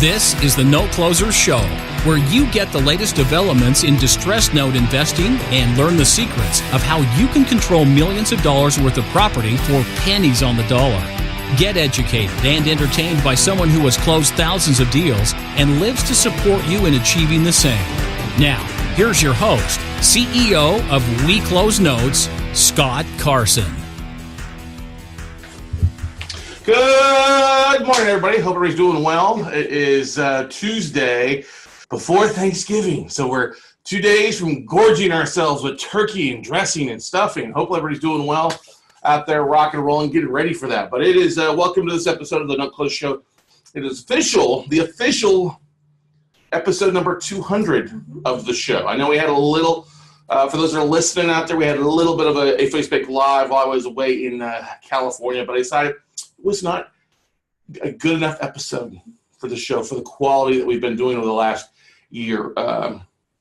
This is the Note Closers Show, where you get the latest developments in distressed note investing and learn the secrets of how you can control millions of dollars worth of property for pennies on the dollar. Get educated and entertained by someone who has closed thousands of deals and lives to support you in achieving the same. Now, here's your host, CEO of We Close Notes, Scott Carson. Good morning, everybody. Hope everybody's doing well. It is Tuesday before Thanksgiving. So we're 2 days from gorging ourselves with turkey and dressing and stuffing. Hopefully everybody's doing well out there, rocking and rolling, getting ready for that. But it is welcome to this episode of the Note Close Show. It is the official episode number 200 of the show. I know we had a little, for those that are listening out there, we had a little bit of a Facebook Live while I was away in California, but I decided it was not a good enough episode for the show, for the quality that we've been doing over the last year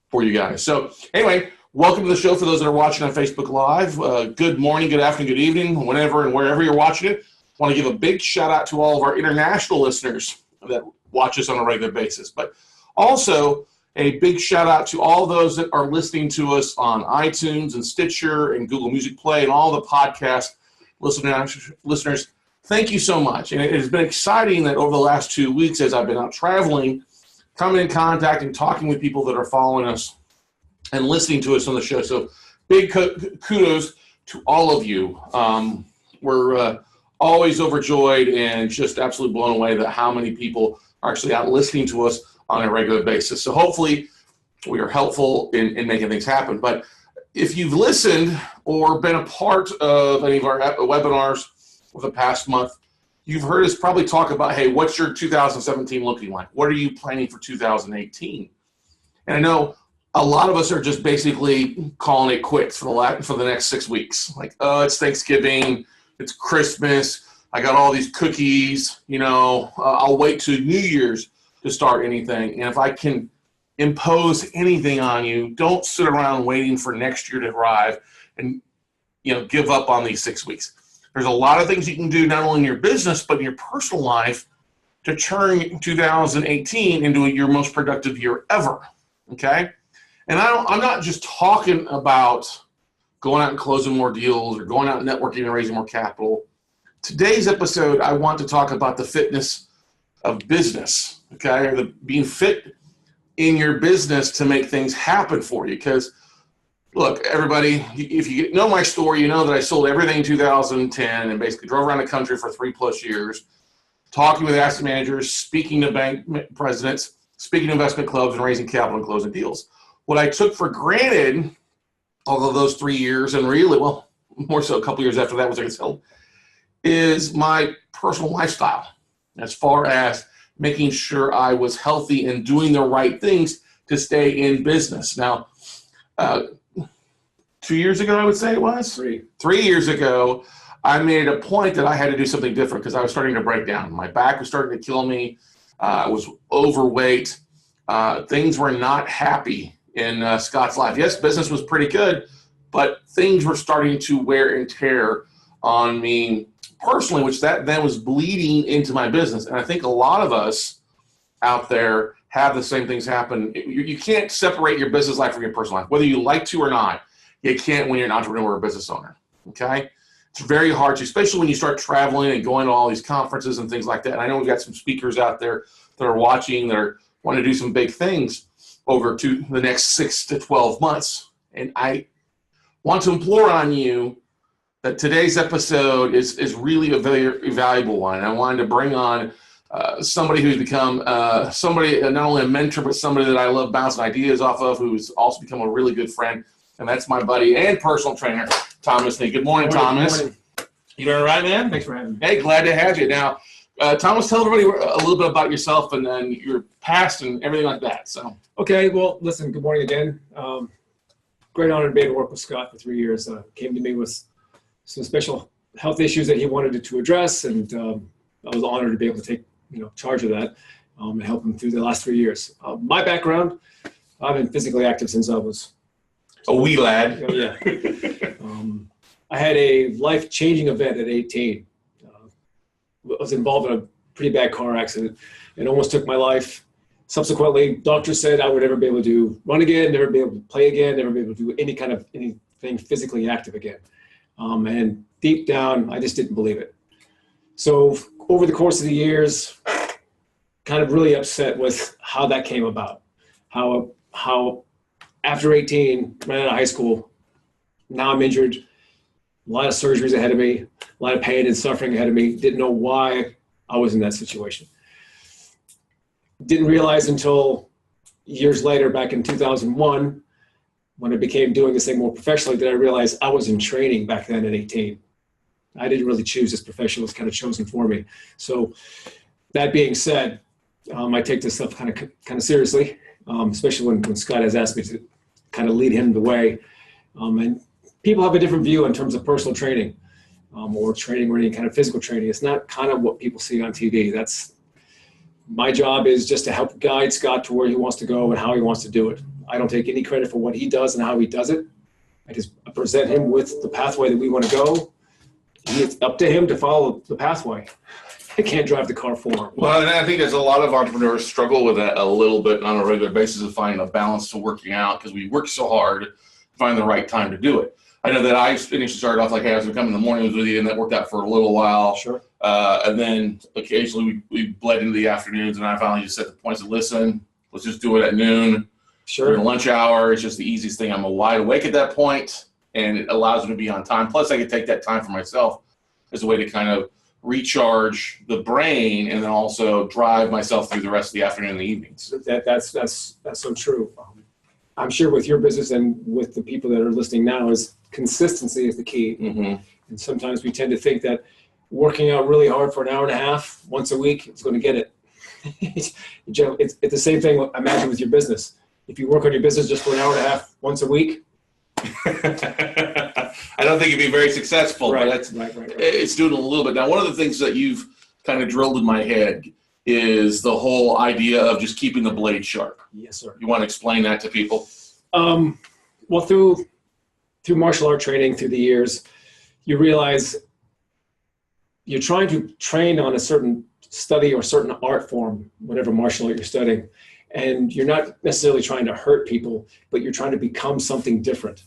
for you guys. So anyway, welcome to the show for those that are watching on Facebook Live. Good morning, good afternoon, good evening, whenever and wherever you're watching it. I want to give a big shout out to all of our international listeners that watch us on a regular basis, but also a big shout out to all those that are listening to us on iTunes and Stitcher and Google Music Play and all the podcast listeners. Thank you so much. And it has been exciting that over the last 2 weeks as I've been out traveling, coming in contact and talking with people that are following us and listening to us on the show. So big kudos to all of you. We're always overjoyed and just absolutely blown away that how many people are actually out listening to us on a regular basis. So hopefully we are helpful in making things happen. But if you've listened or been a part of any of our webinars over the past month, you've heard us probably talk about, hey, what's your 2017 looking like? What are you planning for 2018? And I know a lot of us are just basically calling it quits for the next 6 weeks. Like, oh, it's Thanksgiving, it's Christmas, I got all these cookies, I'll wait till New Year's to start anything. And if I can impose anything on you, don't sit around waiting for next year to arrive and give up on these 6 weeks. There's a lot of things you can do not only in your business but in your personal life to turn 2018 into your most productive year ever. Okay, and I'm not just talking about going out and closing more deals or going out and networking and raising more capital. Today's episode, I want to talk about the fitness of business. Okay, or being fit in your business to make things happen for you. Because look, everybody, if you know my story, you know that I sold everything in 2010 and basically drove around the country for 3+ years, talking with asset managers, speaking to bank presidents, speaking to investment clubs, and raising capital and closing deals. What I took for granted all of those 3 years, and really, well, more so a couple years after that was I sold, is my personal lifestyle as far as making sure I was healthy and doing the right things to stay in business. Now, 2 years ago, I would say it was. 3 years ago, I made a point that I had to do something different because I was starting to break down. My back was starting to kill me. I was overweight. Things were not happy in Scott's life. Yes, business was pretty good, but things were starting to wear and tear on me personally, which that then was bleeding into my business. And I think a lot of us out there have the same things happen. You can't separate your business life from your personal life, whether you like to or not. You can't when you're an entrepreneur or a business owner, okay? It's very hard to, especially when you start traveling and going to all these conferences and things like that. And I know we've got some speakers out there that are watching that are wanting to do some big things over to the next 6 to 12 months. And I want to implore on you that today's episode is really a very valuable one. And I wanted to bring on somebody who's become somebody, not only a mentor, but somebody that I love bouncing ideas off of, who's also become a really good friend. And that's my buddy and personal trainer, Thomas Nee. Good morning, Thomas. Good morning. You doing all right, man? Thanks for having me. Hey, glad to have you. Now, Thomas, tell everybody a little bit about yourself and then your past and everything like that. So. Okay, well, listen, good morning again. Great honor to be able to work with Scott for 3 years. Came to me with some special health issues that he wanted to address, and I was honored to be able to take charge of that and help him through the last 3 years. My background, I've been physically active since I was a wee lad. Yeah. I had a life-changing event at 18. I was involved in a pretty bad car accident. It almost took my life. Subsequently, doctors said I would never be able to run again, never be able to play again, never be able to do anything physically active again. And deep down, I just didn't believe it. So over the course of the years, kind of really upset with how that came about. How after 18, right out of high school, now I'm injured, a lot of surgeries ahead of me, a lot of pain and suffering ahead of me, didn't know why I was in that situation. Didn't realize until years later, back in 2001, when I began doing this thing more professionally, that I realized I was in training back then at 18. I didn't really choose this profession, it was kind of chosen for me. So that being said, I take this stuff kind of seriously, especially when Scott has asked me to kind of lead him the way. And people have a different view in terms of personal training or training or any kind of physical training. It's not kind of what people see on TV. My job is just to help guide Scott to where he wants to go and how he wants to do it. I don't take any credit for what he does and how he does it. I just present him with the pathway that we want to go. It's up to him to follow the pathway. I can't drive the car for him. Well, and I think there's a lot of entrepreneurs struggle with that a little bit on a regular basis of finding a balance to working out because we work so hard to find the right time to do it. I know that I initially started off like, hey, I was going to come in the mornings with you, and that worked out for a little while. Sure. And then occasionally we bled into the afternoons, and I finally just set the points of listen, let's just do it at noon. Sure. During lunch hour, it's just the easiest thing. I'm wide awake at that point, and it allows me to be on time. Plus, I can take that time for myself as a way to kind of recharge the brain and then also drive myself through the rest of the afternoon and the evenings. That's so true. I'm sure with your business and with the people that are listening now is consistency is the key. Mm-hmm. And sometimes we tend to think that working out really hard for an hour and a half once a week is going to get it. It's the same thing, imagine, with your business. If you work on your business just for an hour and a half once a week, I don't think you'd be very successful, right, but right. It's doing a little bit. Now, one of the things that you've kind of drilled in my head is the whole idea of just keeping the blade sharp. Yes, sir. You want to explain that to people? Well, through martial art training through the years, you realize you're trying to train on a certain study or certain art form, whatever martial art you're studying, and you're not necessarily trying to hurt people, but you're trying to become something different.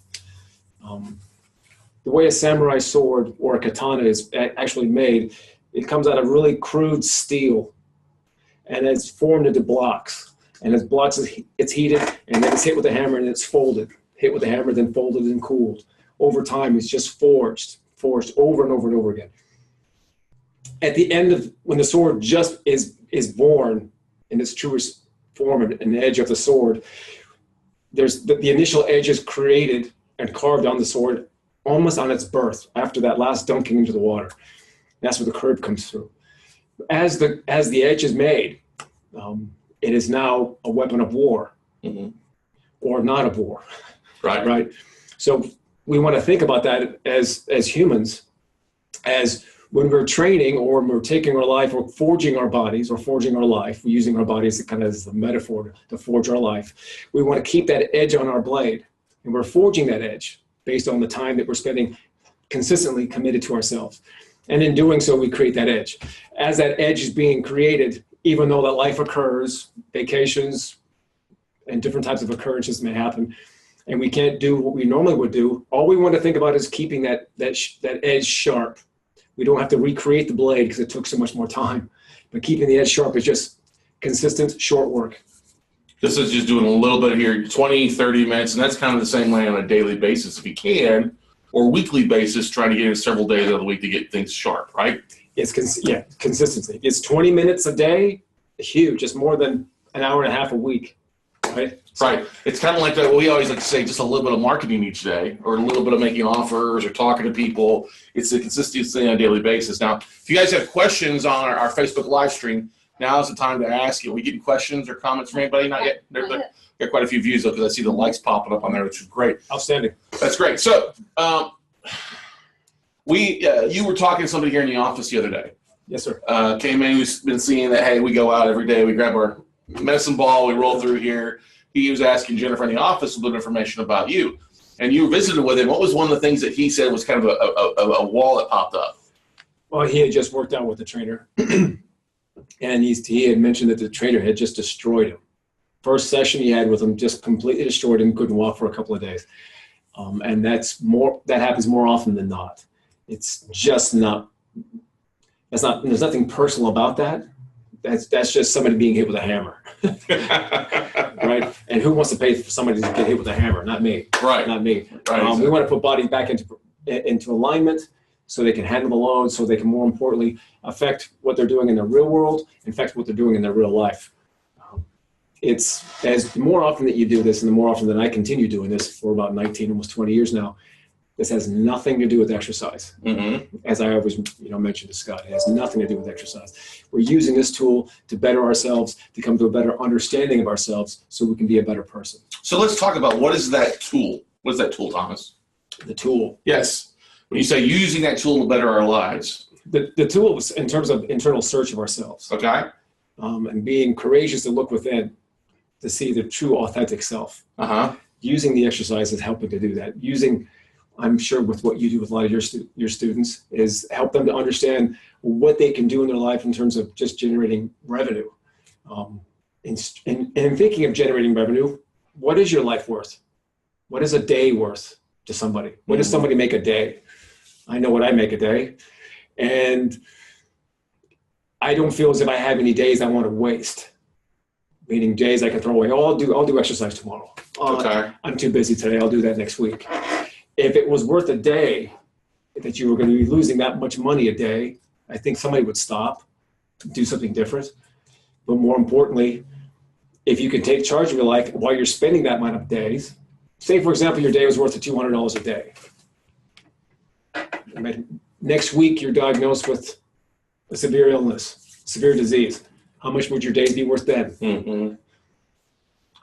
The way a samurai sword or a katana is actually made, it comes out of really crude steel, and it's formed into blocks. And as blocks, it's heated, and then it's hit with a hammer, and it's folded. Hit with a hammer, then folded and cooled. Over time, it's just forged over and over and over again. At the end of when the sword just is born in its truest form, an edge of the sword, there's the initial edge is created and carved on the sword almost on its birth after that last dunking into the water. That's where the curve comes through. As the edge is made, it is now a weapon of war, mm-hmm. or not of war. Right. So we want to think about that as humans, as when we're training or when we're taking our life or forging our bodies or forging our life, we're using our bodies kind of as the metaphor to forge our life. We want to keep that edge on our blade, and we're forging that edge based on the time that we're spending consistently committed to ourselves. And in doing so, we create that edge. As that edge is being created, even though that life occurs, vacations and different types of occurrences may happen, and we can't do what we normally would do, all we want to think about is keeping that edge sharp. We don't have to recreate the blade because it took so much more time. But keeping the edge sharp is just consistent, short work. This is just doing a little bit here, 20, 30 minutes, and that's kind of the same way on a daily basis if you can, or weekly basis, trying to get in several days of the week to get things sharp, right? It's consistency. It's 20 minutes a day, huge. It's more than an hour and a half a week, right? Right. It's kind of like that. We always like to say just a little bit of marketing each day, or a little bit of making offers or talking to people. It's a consistency on a daily basis. Now, if you guys have questions on our Facebook live stream, now is the time to ask. Are we getting questions or comments from anybody? Not yet. There got quite a few views, though, because I see the likes popping up on there, which is great. Outstanding. That's great. So you were talking to somebody here in the office the other day. Yes, sir. Came in, who's been seeing that, hey, we go out every day. We grab our medicine ball. We roll through here. He was asking Jennifer in the office a little information about you. And you visited with him. What was one of the things that he said was kind of a wall that popped up? Well, he had just worked out with the trainer. And he had mentioned that the trainer had just destroyed him. First session he had with him just completely destroyed him, couldn't walk for a couple of days. And that happens more often than not. It's just there's nothing personal about that. That's just somebody being hit with a hammer. Right? And who wants to pay for somebody to get hit with a hammer? Not me. Right. Not me. Right. We want to put bodies back into alignment so they can handle the load, so they can more importantly affect what they're doing in the real world, affect what they're doing in their real life. It's the more often that you do this, and the more often that I continue doing this for about 19, almost 20 years now, this has nothing to do with exercise. Mm-hmm. As I always mention to Scott, it has nothing to do with exercise. We're using this tool to better ourselves, to come to a better understanding of ourselves so we can be a better person. So let's talk about what is that tool? What is that tool, Thomas? The tool. Yes. When you say using that tool to better our lives. The tool is in terms of internal search of ourselves. Okay. And being courageous to look within to see the true authentic self. Uh-huh. Using the exercise is helping to do that. I'm sure with what you do with a lot of your students is help them to understand what they can do in their life in terms of just generating revenue. And thinking of generating revenue, what is your life worth? What is a day worth to somebody? What does somebody make a day? I know what I make a day. And I don't feel as if I have any days I want to waste. Meaning days I can throw away. Oh, I'll do exercise tomorrow. Okay. I'm too busy today. I'll do that next week. If it was worth a day that you were going to be losing that much money a day, I think somebody would stop, do something different. But more importantly, if you can take charge of your life while you're spending that amount of days, say, for example, your day was worth $200 a day. Next week, you're diagnosed with a severe illness, severe disease. How much would your days be worth then? Mm-hmm.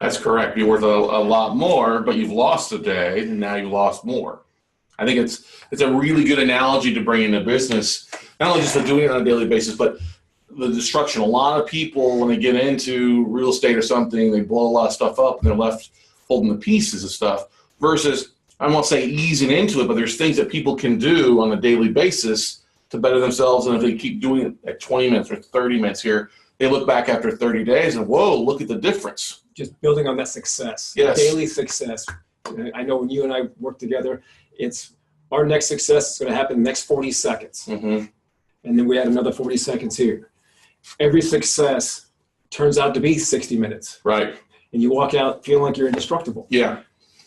That's correct. You're worth a lot more, but you've lost a day, and now you lost more. I think it's a really good analogy to bring into business, not only just for doing it on a daily basis, but the destruction. A lot of people, when they get into real estate or something, they blow a lot of stuff up, and they're left holding the pieces of stuff, versus, I won't say easing into it, but there's things that people can do on a daily basis to better themselves, and if they keep doing it at 20 minutes or 30 minutes here, they look back after 30 days and, whoa, look at the difference. Just building on that success, yes. Daily success. I know when you and I work together, it's our next success is going to happen in the next 40 seconds. Mm-hmm. And then we add another 40 seconds here. Every success turns out to be 60 minutes. Right. And you walk out feeling like you're indestructible. Yeah.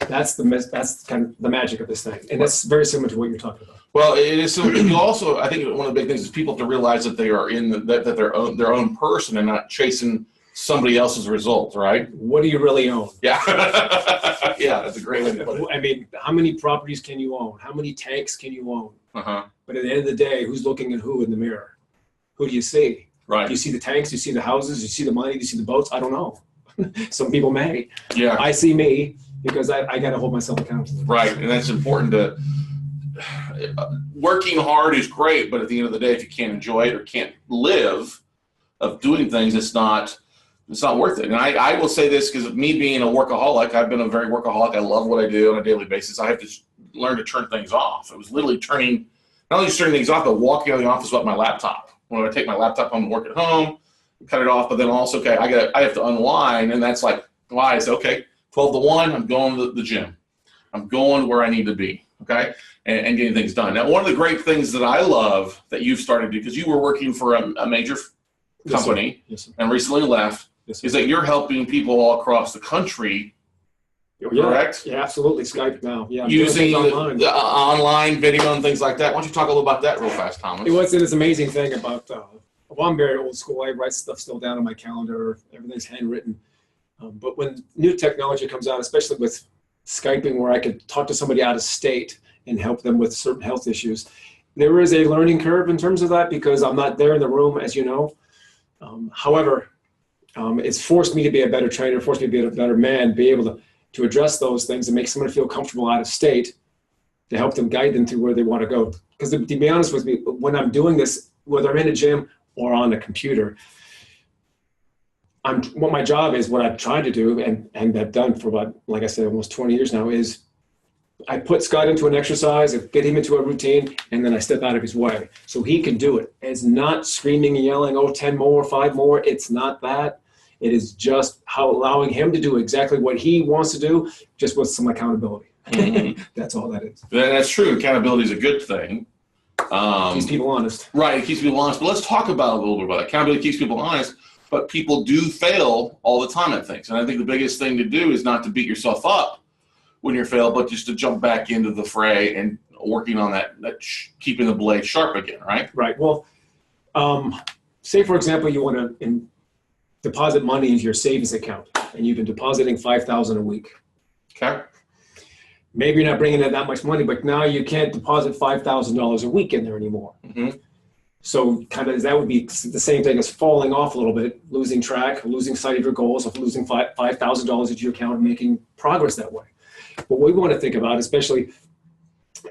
That's kind of the magic of this thing. And that's very similar to what you're talking about. Well, it is. So you also, I think one of the big things is people have to realize that they are that they're their own person and not chasing somebody else's results, right? What do you really own? Yeah. Yeah, that's a great way to put it. I mean, how many properties can you own? How many tanks can you own? Uh-huh. But at the end of the day, who's looking at who in the mirror? Who do you see? Right. Do you see the tanks? Do you see the houses? Do you see the money? Do you see the boats? I don't know. Some people may. Yeah. I see me because I got to hold myself accountable. Right, and that's important to working hard is great, but at the end of the day, if you can't enjoy it or can't live of doing things, it's not worth it. And I will say this because of me being a workaholic, I've been a very workaholic. I love what I do on a daily basis. I have to learn to turn things off. It was literally not only turning things off, but walking out of the office with my laptop. When I take my laptop home and work at home, cut it off, but then also, okay, I have to unwind, and that's like, why? I say, okay, 12 to 1, I'm going to the gym. I'm going where I need to be, okay, and getting things done. Now, one of the great things that I love that you've started to do, because you were working for a major company yes, and recently left, is that you're helping people all across the country, correct? Yeah, absolutely. Skype now. Yeah, using the online video and things like that. Why don't you talk a little about that real fast, Thomas? What's this amazing thing about, well, I'm very old school. I write stuff still down on my calendar. Everything's handwritten. But when new technology comes out, especially with Skyping, where I could talk to somebody out of state and help them with certain health issues, there is a learning curve in terms of that because I'm not there in the room, as you know. However, it's forced me to be a better trainer, forced me to be a better man, be able to address those things and make someone feel comfortable out of state to help them, guide them to where they want to go. Because to be honest with me, when I'm doing this, whether I'm in a gym or on a computer, what my job is, what I've tried to do and have done for about, like I said, almost 20 years now, is I put Scott into an exercise, I get him into a routine, and then I step out of his way so he can do it. It's not screaming and yelling, oh, 10 more, 5 more. It's not that. It is just allowing him to do exactly what he wants to do, just with some accountability. Mm-hmm. That's all that is. That's true. Accountability is a good thing. Keeps people honest. Right, it keeps people honest. But let's talk about a little bit about it. Accountability keeps people honest, but people do fail all the time at things. And I think the biggest thing to do is not to beat yourself up when you're failed, but just to jump back into the fray and working on that keeping the blade sharp again, right? Right. Well, say, for example, you want to deposit money into your savings account, and you've been depositing $5,000 a week. Okay. Maybe you're not bringing in that much money, but now you can't deposit $5,000 a week in there anymore. Mm-hmm. So kind of that would be the same thing as falling off a little bit, losing track, losing sight of your goals, of losing $5,000 into your account and making progress that way. What we want to think about, especially,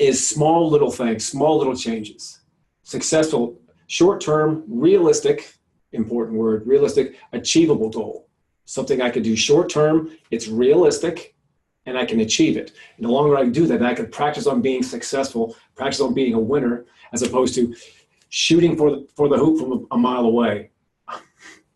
is small little things, small little changes. Successful, short-term, realistic, important word, realistic, achievable goal. Something I could do short-term, it's realistic, and I can achieve it. And the longer I do that, I can practice on being successful, practice on being a winner, as opposed to shooting for the hoop from a mile away.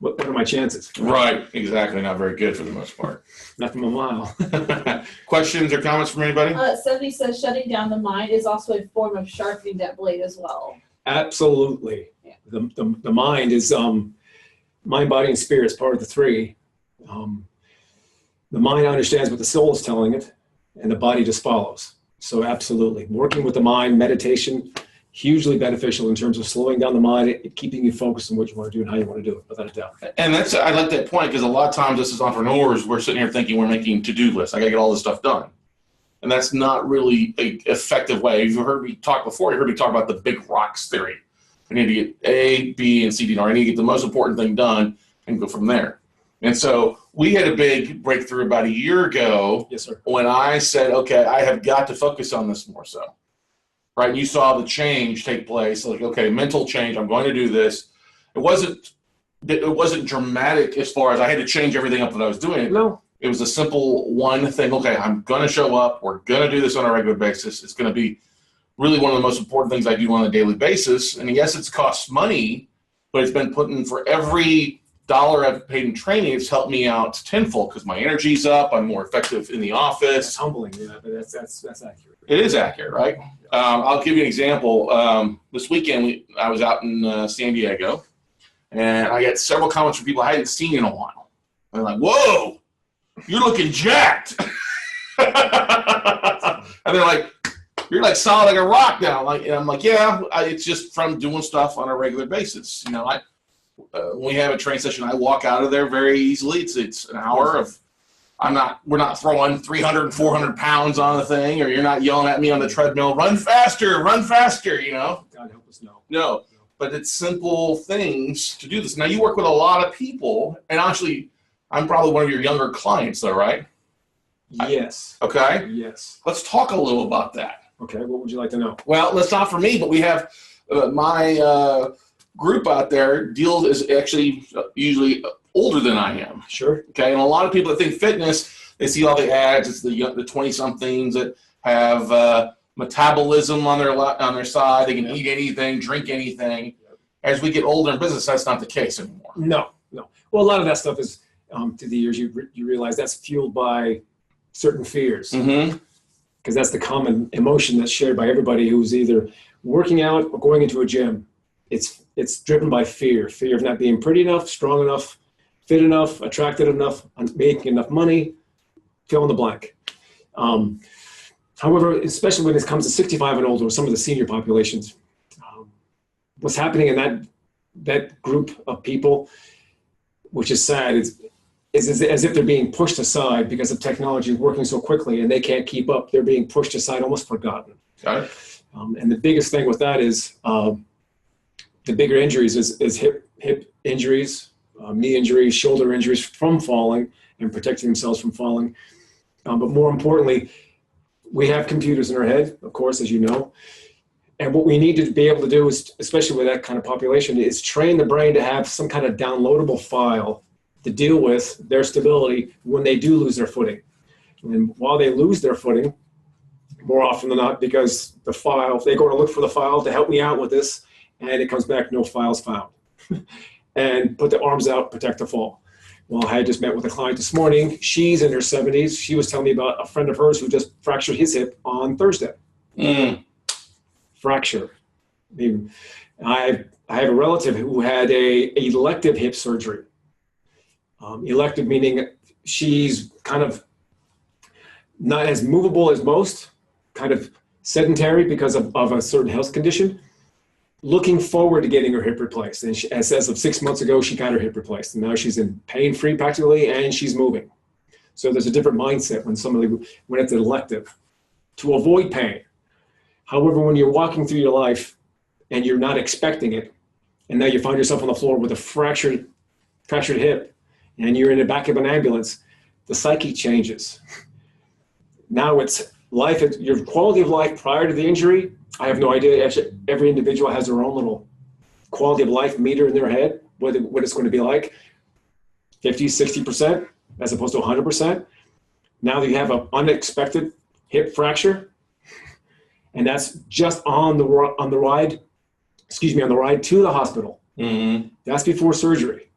What are my chances? Right, exactly. Not very good for the most part. Not from a mile. Questions or comments from anybody? Somebody says shutting down the mind is also a form of sharpening that blade as well. Absolutely. Yeah. The mind is mind, body, and spirit is part of the three. The mind understands what the soul is telling it, and the body just follows. So absolutely. Working with the mind, meditation, hugely beneficial in terms of slowing down the mind, keeping you focused on what you want to do and how you want to do it, without a doubt. And I like that point, because a lot of times us as entrepreneurs, we're sitting here thinking we're making to-do lists. I got to get all this stuff done. And that's not really an effective way. You've heard me talk before. You heard me talk about the big rocks theory. I need to get A, B, and C, D, and R. I need to get the most important thing done and go from there. And so we had a big breakthrough about a year ago. Yes, sir. When I said, okay, I have got to focus on this more so. Right? And you saw the change take place. Like, okay, mental change. I'm going to do this. It wasn't dramatic as far as I had to change everything up that I was doing. No. It was a simple one thing. Okay, I'm going to show up. We're going to do this on a regular basis. It's going to be really one of the most important things I do on a daily basis. And yes, it's cost money, but it's been put in for every dollar I've paid in training. It's helped me out tenfold because my energy's up. I'm more effective in the office. It's humbling, yeah, but that's accurate. It is accurate, right? I'll give you an example. This weekend, I was out in San Diego, and I got several comments from people I hadn't seen in a while. They're like, whoa, you're looking jacked. And they're like, you're like solid like a rock now. And I'm like, yeah, it's just from doing stuff on a regular basis. You know, when we have a train session, I walk out of there very easily. It's an hour of, we're not throwing 300 and 400 pounds on the thing, or you're not yelling at me on the treadmill, run faster, you know? God help us, no. No, but it's simple things to do this. Now, you work with a lot of people, and actually, I'm probably one of your younger clients, though, right? Yes. Okay. Yes. Let's talk a little about that. Okay. What would you like to know? Well, that's not for me, but we have my group out there is actually usually older than I am. Sure. Okay. And a lot of people that think fitness, they see all the ads. It's the 20-somethings that have metabolism on their side. They can eat anything, drink anything. As we get older in business, that's not the case anymore. No. Well, a lot of that stuff is, through the years, you realize that's fueled by certain fears. Mm-hmm. Because that's the common emotion that's shared by everybody who's either working out or going into a gym. It's driven by fear of not being pretty enough, strong enough, fit enough, attractive enough, making enough money, fill in the blank. However, especially when it comes to 65 and older, or some of the senior populations, what's happening in that group of people, which is sad, is as if they're being pushed aside because of technology working so quickly and they can't keep up. They're being pushed aside, almost forgotten. Got it. And the biggest thing with that is the bigger injuries is hip injuries, knee injuries, shoulder injuries from falling and protecting themselves from falling. But more importantly, we have computers in our head, of course, as you know. And what we need to be able to do is, especially with that kind of population, is train the brain to have some kind of downloadable file to deal with their stability when they do lose their footing. And while they lose their footing, more often than not, because the file, they go to look for the file to help me out with this, and it comes back, no files found. And put the arms out, protect the fall. Well, I had just met with a client this morning. She's in her 70s. She was telling me about a friend of hers who just fractured his hip on Thursday. Fracture. I mean, I have a relative who had a elective hip surgery. Elective meaning she's kind of not as movable as most, kind of sedentary because of a certain health condition, looking forward to getting her hip replaced. And she, as of 6 months ago, she got her hip replaced. And now she's in pain-free practically, and she's moving. So there's a different mindset when it's elective to avoid pain. However, when you're walking through your life and you're not expecting it, and now you find yourself on the floor with a fractured hip, and you're in the back of an ambulance, the psyche changes. Now it's life, your quality of life prior to the injury. I have no idea. Actually, every individual has their own little quality of life meter in their head, what it's going to be like, 50, 60%, as opposed to 100%. Now that you have an unexpected hip fracture, and that's just on the ride to the hospital. Mm-hmm. That's before surgery.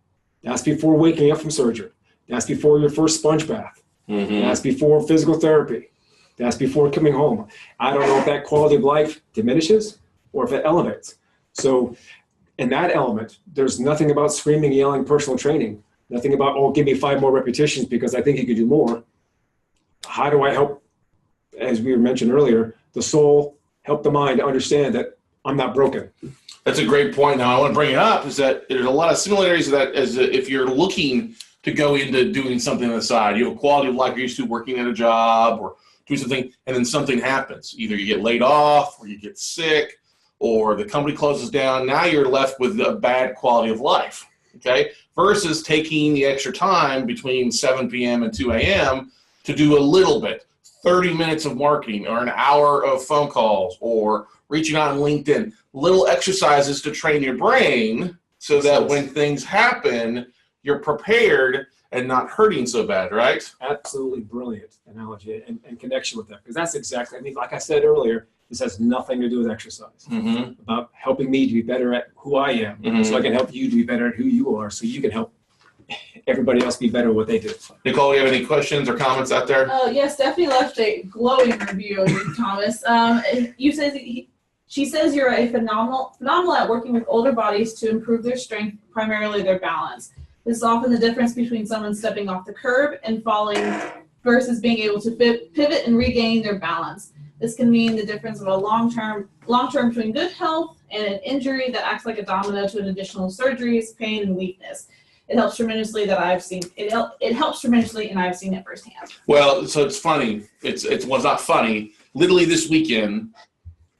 That's before waking up from surgery. That's before your first sponge bath. Mm-hmm. That's before physical therapy. That's before coming home. I don't know if that quality of life diminishes or if it elevates. So in that element, there's nothing about screaming, yelling, personal training. Nothing about, oh, give me 5 more repetitions because I think you could do more. How do I help, as we mentioned earlier, the soul, help the mind to understand that I'm not broken? That's a great point. Now, I want to bring it up is that there's a lot of similarities to that as if you're looking to go into doing something on the side. You have a quality of life you're used to working at a job or doing something, and then something happens. Either you get laid off or you get sick or the company closes down. Now you're left with a bad quality of life, okay? Versus taking the extra time between 7 p.m. and 2 a.m. to do a little bit, 30 minutes of marketing or an hour of phone calls or reaching out on LinkedIn, little exercises to train your brain so that when things happen, you're prepared and not hurting so bad, right? Absolutely brilliant analogy and connection with that. Because that's exactly, I mean, like I said earlier, this has nothing to do with exercise. Mm-hmm. About helping me to be better at who I am, mm-hmm. so I can help you to be better at who you are, so you can help everybody else be better at what they do. Nicole, do you have any questions or comments out there? Yes, Stephanie left a glowing review of you, Thomas. She says you're a phenomenal at working with older bodies to improve their strength, primarily their balance. This is often the difference between someone stepping off the curb and falling versus being able to pivot and regain their balance. This can mean the difference of a long-term between good health and an injury that acts like a domino to an additional surgeries, pain, and weakness. It helps tremendously that I've seen it. It helps tremendously, and I've seen it firsthand. Well, so it's funny. It was not funny. Literally this weekend,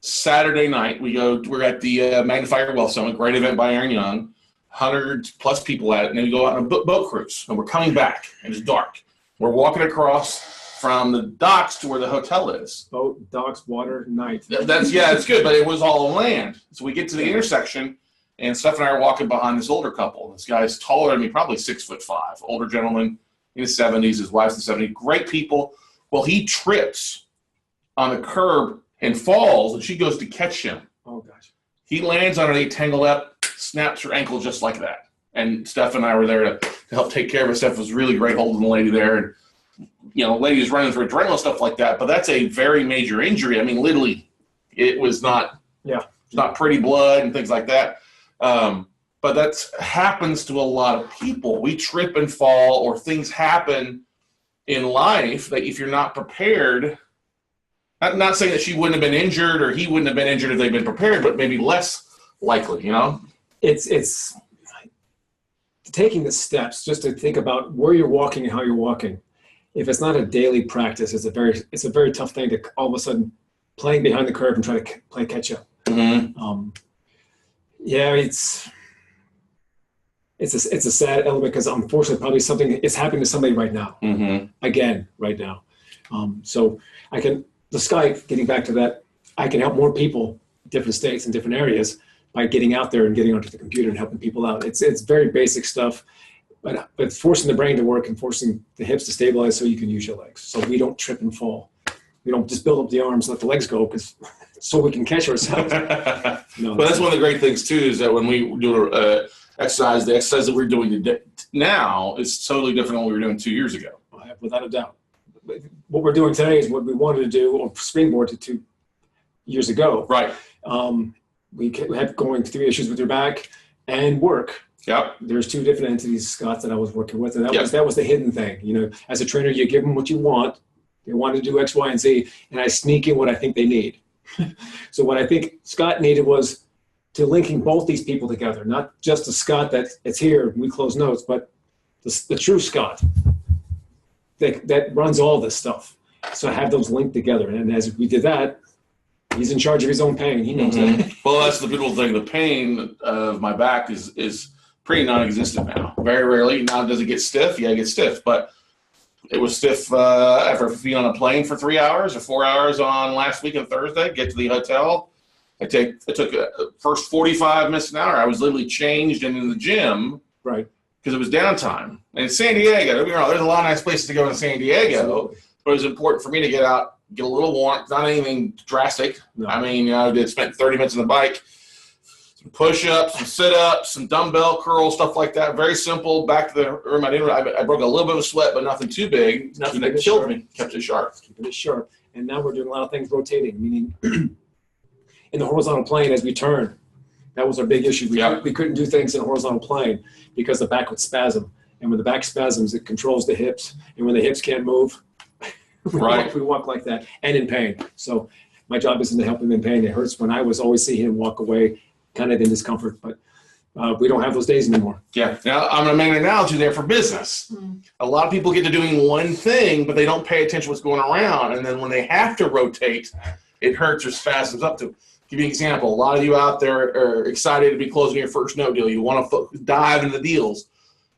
Saturday night, we're at the Magnifier Wealth Summit, great event by Aaron Young, 100+ people at it, and then we go out on a boat cruise, and we're coming back, and it's dark. We're walking across from the docks to where the hotel is. Boat, docks, water, night. It's good, but it was all on land. So we get to the intersection, and Steph and I are walking behind this older couple. This guy's taller than me, probably 6'5", older gentleman in his 70s. His wife's in the 70s. Great people. Well, he trips on the curb and falls, and she goes to catch him. Oh, gosh. He lands on it, tangled up, snaps her ankle just like that. And Steph and I were there to help take care of it. Steph was really great holding the lady there. And, you know, ladies running through adrenaline, stuff like that. But that's a very major injury. I mean, literally, it was not pretty blood and things like that. But that happens to a lot of people. We trip and fall, or things happen in life that if you're not prepared, I'm not saying that she wouldn't have been injured or he wouldn't have been injured if they'd been prepared, but maybe less likely, you know? It's taking the steps just to think about where you're walking and how you're walking. If it's not a daily practice, it's a very tough thing to all of a sudden playing behind the curve and try to play catch up. Mm-hmm. It's a sad element because unfortunately probably something is happening to somebody right now. Mm-hmm. Again, right now. So the sky, getting back to that, I can help more people, different states and different areas, by getting out there and getting onto the computer and helping people out. It's very basic stuff, but forcing the brain to work and forcing the hips to stabilize so you can use your legs, so we don't trip and fall. We don't just build up the arms, let the legs go, because so we can catch ourselves. No, But that's one of the great things too, is that when we do exercise, the exercise that we're doing today, now is totally different than what we were doing 2 years ago. Without a doubt. What we're doing today is what we wanted to do or springboard to 2 years ago. Right. We had going through issues with your back and work. Yep. There's 2 different entities, Scott, that I was working with, and Yep. that was the hidden thing. You know, as a trainer, you give them what you want. They want to do X, Y, and Z, and I sneak in what I think they need. So what I think Scott needed was to linking both these people together, not just the Scott that's here, we close notes, but the true Scott that runs all this stuff. So I have those linked together, and as we did that, he's in charge of his own pain. He knows that. Well, that's the beautiful thing. The pain of my back is pretty non-existent now. Very rarely. Now, does it get stiff? Yeah, it gets stiff, but it was stiff after being on a plane for 3 hours or 4 hours on last week on Thursday. Get to the hotel. It took first 45 minutes an hour. I was literally changed and in the gym. Right. Because it was downtime. And in San Diego, don't be wrong, there's a lot of nice places to go in San Diego. Absolutely. But it was important for me to get out, get a little warmth, not anything drastic. No. I mean, I spent 30 minutes on the bike, some push-ups, some sit-ups, some dumbbell curls, stuff like that. Very simple. Back to the room. I broke a little bit of sweat, but nothing too big. Nothing that killed me. Kept it sharp. Keeping it sharp. And now we're doing a lot of things rotating, meaning in the horizontal plane as we turn. That was our big issue. We couldn't do things in a horizontal plane because the back would spasm. And when the back spasms, it controls the hips. And when the hips can't move, we walk like that and in pain. So my job isn't to help him in pain. It hurts when I was always see him walk away kind of in discomfort. But we don't have those days anymore. Yeah. Now, I'm going to make an analogy there for business. A lot of people get to doing one thing, but they don't pay attention to what's going around. And then when they have to rotate, it hurts or spasms up to. Give you an example. A lot of you out there are excited to be closing your first note deal. You want to dive into the deals,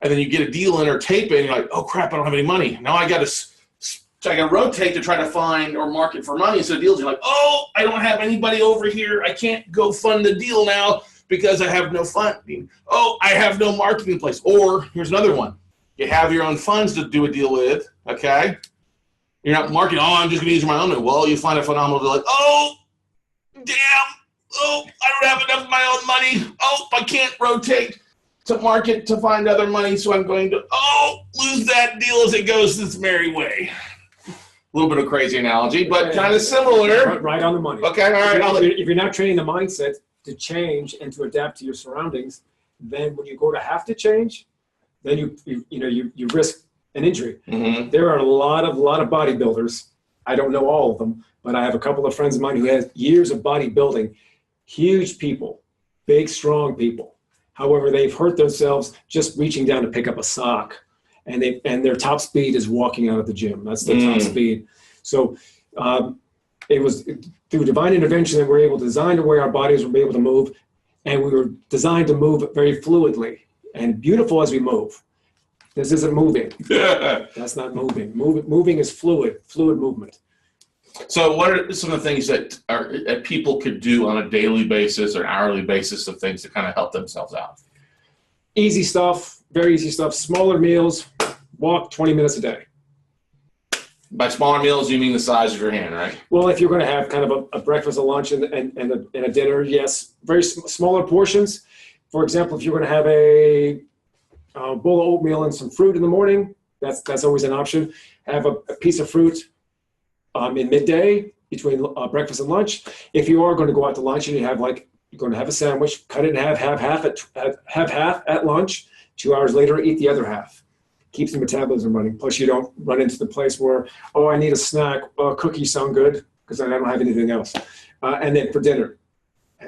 and then you get a deal in or tape it, and you're like, "Oh crap, I don't have any money." Now I got to rotate to try to find or market for money instead of deals. You're like, "Oh, I don't have anybody over here. I can't go fund the deal now because I have no funding. Oh, I have no marketing in place." Or here's another one: you have your own funds to do a deal with. Okay, you're not marketing. Oh, I'm just going to use my own money. Well, you find a phenomenal deal. Like, oh. Damn! Oh, I don't have enough of my own money. Oh, I can't rotate to market to find other money, so I'm going to, lose that deal as it goes this merry way. A little bit of crazy analogy, but kind of similar. Right on the money. Okay, all right. If you're not training the mindset to change and to adapt to your surroundings, then when you go to have to change, then you risk an injury. Mm-hmm. There are a lot of bodybuilders. I don't know all of them, but I have a couple of friends of mine who have years of bodybuilding, huge people, big, strong people. However, they've hurt themselves just reaching down to pick up a sock, and their top speed is walking out of the gym. That's their top speed. So it was through divine intervention that we're able to design the way our bodies will be able to move, and we were designed to move very fluidly and beautiful as we move. This isn't moving. That's not moving. Moving is fluid movement. So what are some of the things that people could do on a daily basis or an hourly basis of things to kind of help themselves out? Easy stuff, very easy stuff. Smaller meals, walk 20 minutes a day. By smaller meals, you mean the size of your hand, right? Well, if you're going to have kind of a breakfast, a lunch, and a dinner, yes, very smaller portions. For example, if you're going to have a bowl of oatmeal and some fruit in the morning, that's always an option. Have a piece of fruit in midday between breakfast and lunch. If you are going to go out to lunch and you're going to have a sandwich, cut it in half, have half at lunch. 2 hours later, eat the other half. Keeps the metabolism running. Plus, you don't run into the place where, I need a snack. Cookies sound good because I don't have anything else. And then for dinner,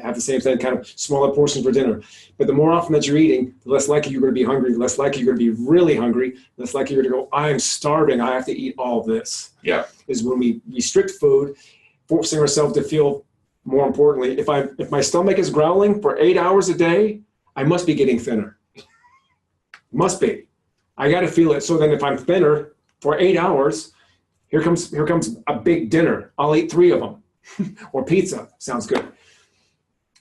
have the same thing, kind of smaller portions for dinner. But the more often that you're eating, the less likely you're going to be hungry, the less likely you're going to be really hungry, the less likely you're going to go, I am starving, I have to eat all of this. Yeah. Is when we restrict food, forcing ourselves to feel, more importantly, if my stomach is growling for 8 hours a day, I must be getting thinner. Must be. I got to feel it. So then if I'm thinner for 8 hours, here comes a big dinner. I'll eat 3 of them. Or pizza. Sounds good.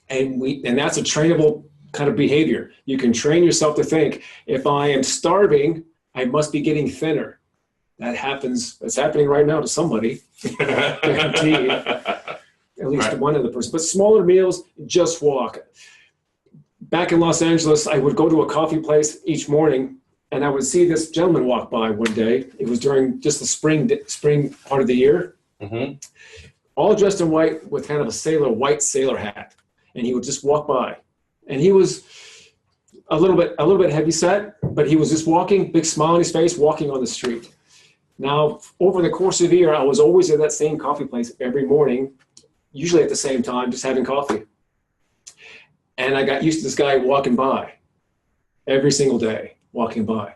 And that's a trainable kind of behavior. You can train yourself to think, if I am starving, I must be getting thinner. That happens. It's happening right now to somebody. Guaranteed. At least Right. one other person. But smaller meals, just walk. Back in Los Angeles, I would go to a coffee place each morning, and I would see this gentleman walk by one day. It was during just the spring part of the year, all dressed in white with kind of a white sailor hat, and he would just walk by. And he was a little bit heavy set, but he was just walking, big smile on his face, walking on the street. Now, over the course of a year, I was always at that same coffee place every morning, usually at the same time, just having coffee. And I got used to this guy walking by every single day, walking by.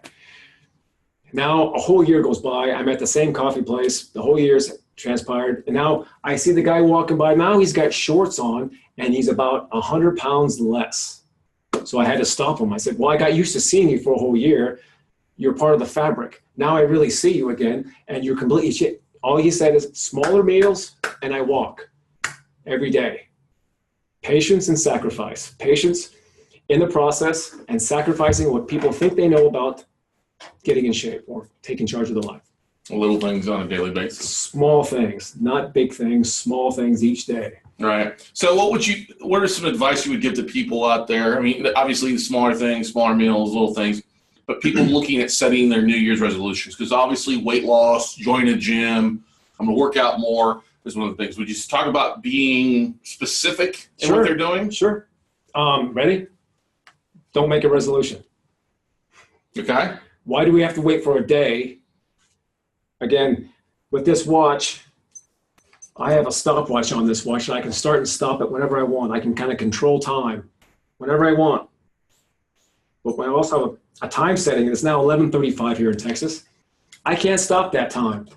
Now, a whole year goes by. I'm at the same coffee place. The whole year's transpired. And now I see the guy walking by. Now he's got shorts on, and he's about 100 pounds less. So I had to stop him. I said, well, I got used to seeing you for a whole year. You're part of the fabric. Now I really see you again, and you're completely shit. All he said is smaller meals, and I walk every day. Patience and sacrifice. Patience in the process and sacrificing what people think they know about getting in shape or taking charge of their life. Little things on a daily basis. Small things, not big things, small things each day. Right. So what are some advice you would give to people out there? I mean, obviously the smaller things, smaller meals, little things, but people looking at setting their New Year's resolutions, because obviously weight loss, join a gym, I'm going to work out more is one of the things. Would you just talk about being specific in what they're doing? Sure. Ready? Don't make a resolution. Okay. Why do we have to wait for a day? Again, with this watch, I have a stopwatch on this watch, and I can start and stop it whenever I want. I can kind of control time whenever I want. But I also have a time setting, and it's now 11:35 here in Texas. I can't stop that time.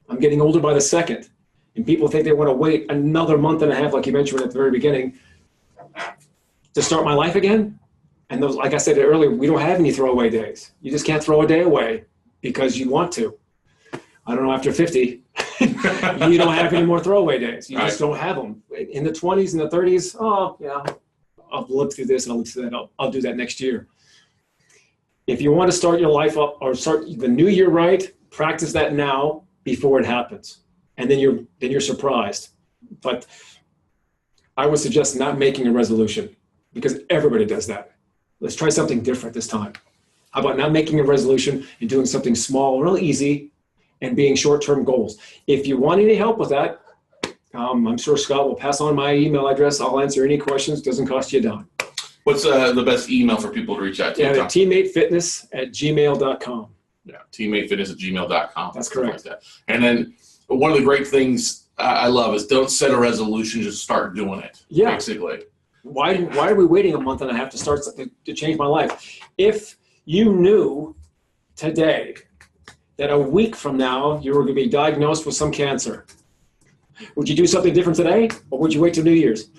I'm getting older by the second. And people think they want to wait another month and a half, like you mentioned at the very beginning, to start my life again. And those, like I said earlier, we don't have any throwaway days. You just can't throw a day away because you want to. I don't know, after 50, you don't have any more throwaway days. You just don't have them. In the 20s and the 30s, oh, yeah, I'll look through this and I'll look through that. I'll do that next year. If you want to start your life up or start the new year right, practice that now before it happens. And then you're surprised. But I would suggest not making a resolution because everybody does that. Let's try something different this time. How about not making a resolution and doing something small, real easy, and being short-term goals? If you want any help with that, I'm sure Scott will pass on my email address. I'll answer any questions. Doesn't cost you a dime. What's the best email for people to reach out to? Yeah, teammatefitness@gmail.com. Yeah, teammatefitness@gmail.com. That's correct. Like that. And then one of the great things I love is don't set a resolution, just start doing it. Yeah. Basically. Why are we waiting a month and a half to start something to change my life? If you knew today that a week from now you were going to be diagnosed with some cancer, would you do something different today, or would you wait till New Year's?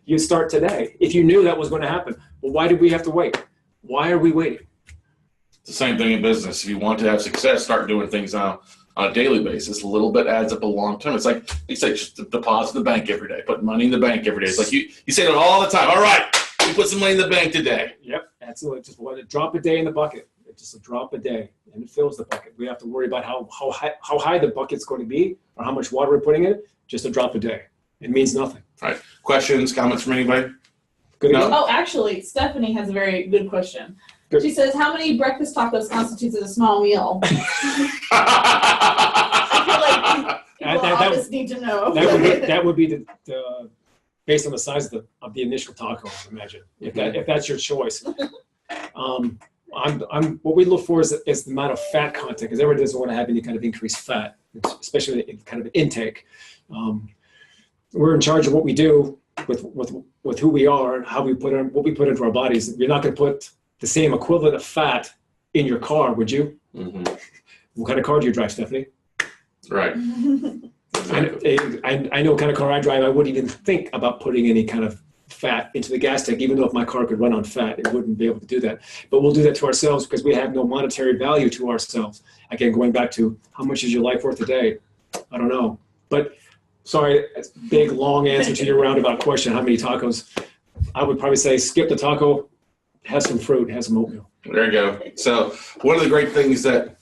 You'd start today if you knew that was going to happen. Well, why did we have to wait? Why are we waiting? It's the same thing in business. If you want to have success, start doing things now on a daily basis. A little bit adds up a long term. It's like you say, just deposit in the bank every day, put money in the bank every day. It's like you say that all the time. All right, we put some money in the bank today. Yep, absolutely. Just a drop a day in the bucket. It's just a drop a day, and it fills the bucket. We have to worry about how high the bucket's going to be or how much water we're putting in it. Just a drop a day. It means nothing. All right. Questions, comments from anybody? Good No. enough? Oh, actually, Stephanie has a very good question. Good. She says, how many breakfast tacos constitutes as a small meal? I feel like people always need to know. That would be the based on the size of the initial taco, I imagine. If that's your choice. What we look for is the amount of fat content, because everyone doesn't want to have any kind of increased fat, especially in kind of intake. We're in charge of what we do with who we are and how we what we put into our bodies. You're not going to put the same equivalent of fat in your car, would you? Mm-hmm. What kind of car do you drive, Stephanie? Right. I know what kind of car I drive. I wouldn't even think about putting any kind of fat into the gas tank, even though if my car could run on fat, it wouldn't be able to do that. But we'll do that to ourselves because we have no monetary value to ourselves. Again, going back to how much is your life worth a day? I don't know. But sorry, big, long answer to your roundabout question, how many tacos? I would probably say skip the taco, have some fruit, have some oatmeal. There you go. So one of the great things that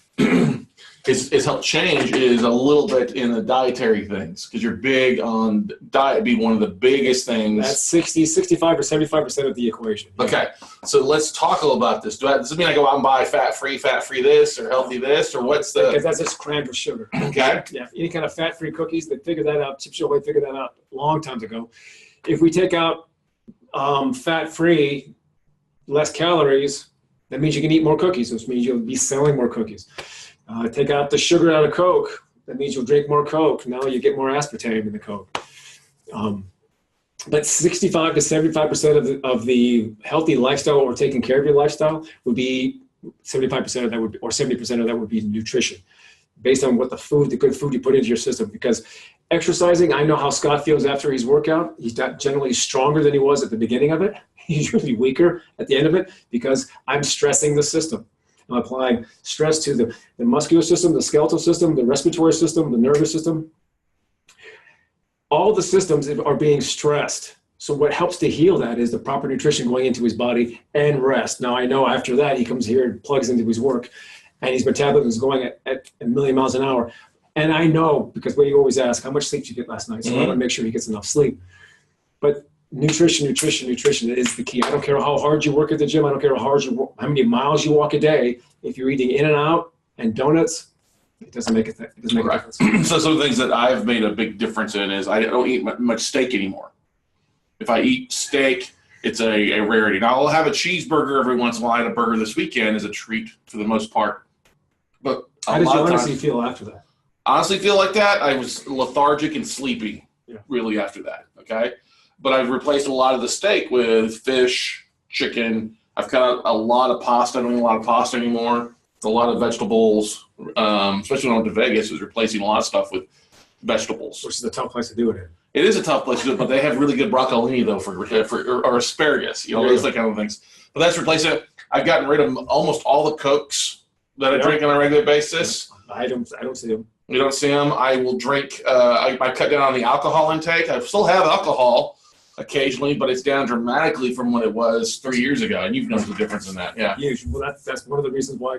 is helped change is a little bit in the dietary things, because you're big on diet being one of the biggest things. That's 60, 65, or 75% of the equation. Yeah. Okay, so let's talk a little about this. Does it mean I go out and buy fat-free this, or healthy this, or what's the... Because that's just crammed with sugar. Okay. Yeah, any kind of fat-free cookies, they figured that out. Chip Show figured that out a long time ago. If we take out fat-free, less calories, that means you can eat more cookies, which means you'll be selling more cookies. Take out the sugar out of Coke, that means you'll drink more Coke. Now you get more aspartame in the Coke. But 65 to 75% of the healthy lifestyle or taking care of your lifestyle would be 75% of that would, or 70% of that would be nutrition, based on what the good food you put into your system. Because exercising, I know how Scott feels after his workout. He's not generally stronger than he was at the beginning of it. He's usually weaker at the end of it because I'm stressing the system. I'm applying stress to the muscular system, the skeletal system, the respiratory system, the nervous system. All the systems are being stressed. So what helps to heal that is the proper nutrition going into his body and rest. Now I know after that he comes here and plugs into his work and his metabolism is going at 1,000,000 miles an hour. And I know, because we always ask, how much sleep did you get last night? So I want to make sure he gets enough sleep. But nutrition is the key. I don't care how hard you work at the gym. I don't care how many miles you walk a day. If you're eating In and Out and donuts, it doesn't make a difference. So some of the things that I've made a big difference in is I don't eat much steak anymore. If I eat steak, it's a rarity. Now I'll have a cheeseburger every once in a while. I had a burger this weekend as a treat for the most part. But how did you honestly feel after that? Honestly feel like that? I was lethargic and sleepy really after that, okay? But I've replaced a lot of the steak with fish, chicken. I've got a lot of pasta. I don't eat a lot of pasta anymore. A lot of vegetables, especially when I went to Vegas, was replacing a lot of stuff with vegetables. Which is a tough place to do it in. It is a tough place to do it, but they have really good broccolini, though, or asparagus, those kind of things. But that's replacing it. I've gotten rid of almost all the Cokes that I drink on a regular basis. I don't see them. You don't see them. I will drink. I cut down on the alcohol intake. I still have alcohol occasionally, but it's down dramatically from what it was 3 years ago. And you've noticed the difference in that. Yeah. Huge. Well, that's one of the reasons why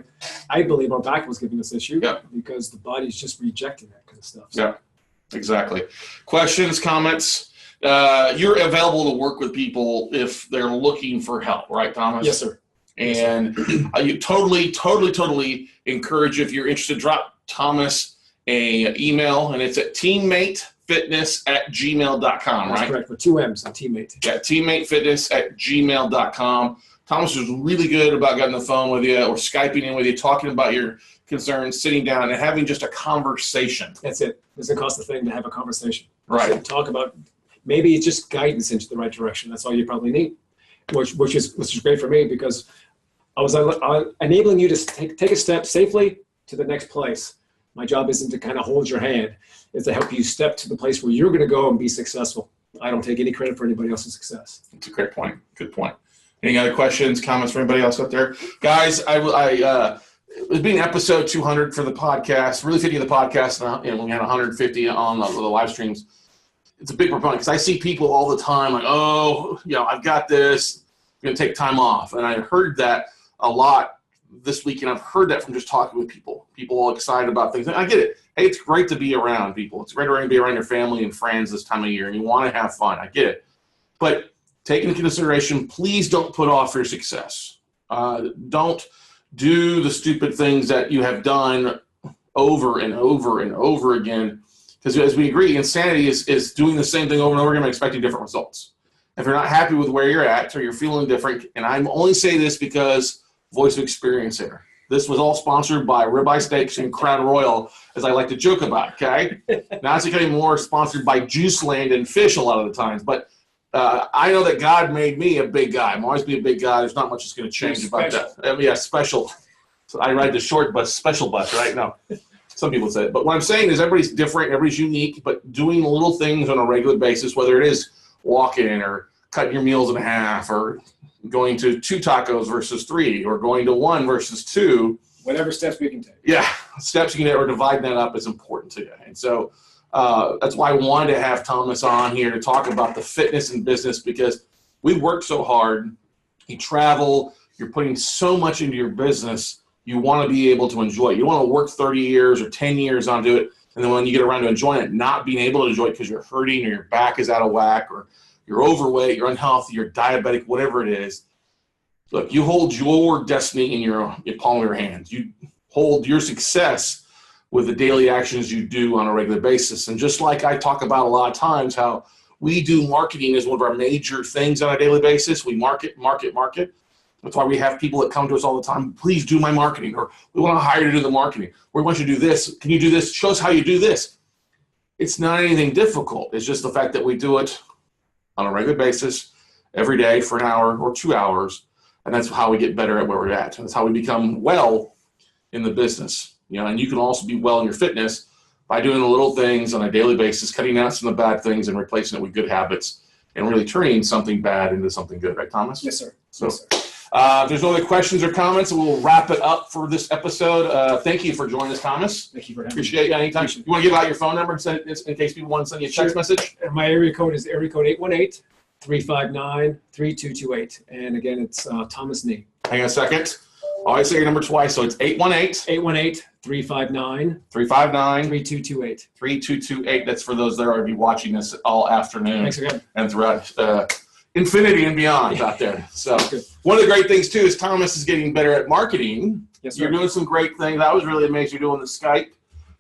I believe our back was giving us issue. Yeah. Because the body's just rejecting that kind of stuff. So. Yeah, exactly. Questions, comments? You're available to work with people if they're looking for help, right, Thomas? Yes, sir. And you totally encourage, if you're interested, drop Thomas a email, and it's at teammatefitness@gmail.com, right? That's correct, with 2 M's on teammate. Yeah, teammatefitness@gmail.com. Thomas was really good about getting on the phone with you or Skyping in with you, talking about your concerns, sitting down and having just a conversation. That's it. It doesn't cost a thing to have a conversation. Right. So talk about, maybe it's just guidance into the right direction. That's all you probably need, which is great for me, because I was enabling you to take a step safely to the next place. My job isn't to kind of hold your hand. It's to help you step to the place where you're going to go and be successful. I don't take any credit for anybody else's success. That's a great point. Good point. Any other questions, comments for anybody else out there? Guys, it being episode 200 for the podcast, really 50 of the podcast, and we had 150 on the live streams. It's a big proponent, because I see people all the time like, I've got this, I'm going to take time off. And I heard that a lot this week, and I've heard that from just talking with people all excited about things. And I get it. Hey, it's great to be around people. It's great to be around your family and friends this time of year, and you want to have fun. I get it. But take into consideration, please don't put off your success. Don't do the stupid things that you have done over and over and over again. Because as we agree, insanity is doing the same thing over and over again and expecting different results. If you're not happy with where you're at or you're feeling different, and I'm only saying this because Voice of Experience here. This was all sponsored by Ribeye Steaks and Crown Royal, as I like to joke about, okay? Now it's becoming more sponsored by Juice Land and Fish a lot of the times. But I know that God made me a big guy. I'm always be a big guy. There's not much that's going to change about that. Special. So I ride the short bus, special bus, right? No. Some people say it. But what I'm saying is everybody's different, everybody's unique, but doing little things on a regular basis, whether it is walking or cutting your meals in half or going to 2 tacos versus 3 or going to 1 versus 2. Whatever steps we can take. Yeah, steps you can take or dividing that up is important to you. And so that's why I wanted to have Thomas on here to talk about the fitness and business, because we work so hard. You travel, you're putting so much into your business You want to be able to enjoy it. You want to work 30 years or 10 years onto it, and then when you get around to enjoying it, not being able to enjoy it because you're hurting or your back is out of whack or you're overweight, you're unhealthy, you're diabetic, whatever it is. Look, you hold your destiny in your palm of your hands. You hold your success with the daily actions you do on a regular basis. And just like I talk about a lot of times, how we do marketing as one of our major things on a daily basis. We market. That's why we have people that come to us all the time. Please do my marketing, or we want to hire you to do the marketing. We want you to do this. Can you do this? Show us how you do this. It's not anything difficult. It's just the fact that we do it on a regular basis, every day for an hour or 2 hours. And that's how we get better at where we're at. That's how we become well in the business. And you can also be well in your fitness by doing the little things on a daily basis, cutting out some of the bad things and replacing it with good habits and really turning something bad into something good. Right, Thomas? Yes, sir. So, yes, sir. If there's no other questions or comments, we'll wrap it up for this episode. Thank you for joining us, Thomas. Thank you for having Appreciate you. Anytime. You want to give out your phone number and send it in case people want to send you a text message? And my area code is area code 818-359-3228. And again, it's Thomas Nee. Hang on a second. Always say your number twice. So it's 818-359-3228. 3228. That's for those that are be watching this all afternoon. Thanks again. And throughout infinity and beyond out there. So one of the great things too is Thomas is getting better at marketing. Yes, sir. You're doing some great things. I was really amazed you're doing the Skype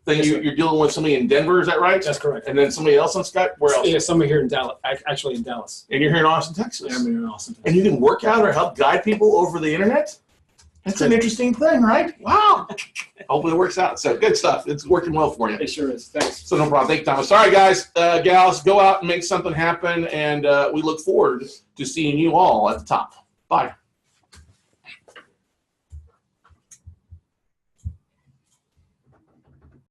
thing. Yes, You're dealing with somebody in Denver, is that right? That's correct. And then somebody else on Skype? Where else? Yeah, somebody here in Dallas, actually in Dallas. And you're here in Austin, Texas. Yeah, I'm here in Austin, Texas. And you can work out or help guide people over the internet? That's an interesting thing, right? Wow. Hopefully it works out. So good stuff. It's working well for you. It sure is. Thanks. So no problem. Thank you, Thomas. Sorry, guys, gals, go out and make something happen. And we look forward to seeing you all at the top. Bye.